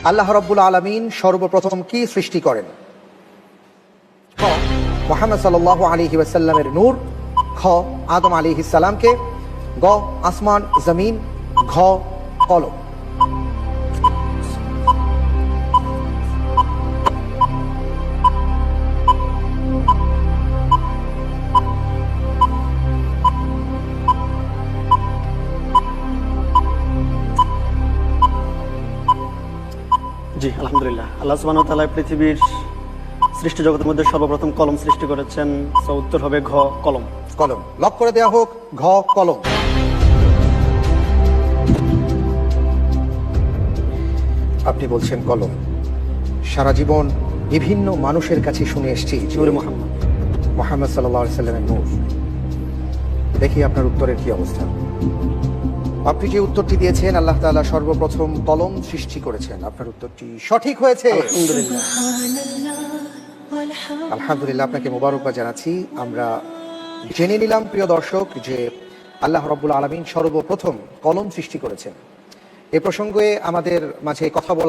আল্লাহ রাব্বুল আলামিন সর্বপ্রথম কি সৃষ্টি করেন? খ মুহাম্মদ সাল্লাল্লাহু আলাইহি ওয়াসাল্লামের নূর, খ আদম আলাইহিস সালামকে, গ আসমান জমিন, ঘ কলম। জি আলহামদুলিল্লাহ, আল্লাহ সুবহানাহু ওয়া তাআলা পৃথিবীর সৃষ্টি জগতের মধ্যে সর্বপ্রথম কলম সৃষ্টি করেছেন। তো উত্তর হবে ঘ কলম। কলম লক করে দেওয়া হোক, ঘ কলম। আপনি বলছেন কলম। সারা জীবন বিভিন্ন মানুষের কাছে শুনে এসেছি নূরে মুহাম্মদ। মুহাম্মদ সাল্লাল্লাহু আলাইহি সাল্লামের নূর। দেখি আপনার উত্তরের কি অবস্থা। আপনি যে উত্তরটি দিয়েছেন, আল্লাহ তাআলা সর্বপ্রথম কলম সৃষ্টি করেছেন, আপনার উত্তরটি সঠিক হয়েছে। আলহামদুলিল্লাহ। আলহামদুলিল্লাহ, আপনাকে মোবারকবাদ জানাচ্ছি। আমরা জেনে নিলাম প্রিয় দর্শক যে আল্লাহ রাব্বুল আলামিন সর্বপ্রথম কলম সৃষ্টি করেছেন। এ প্রসঙ্গে আমাদের মাঝে কথা বলার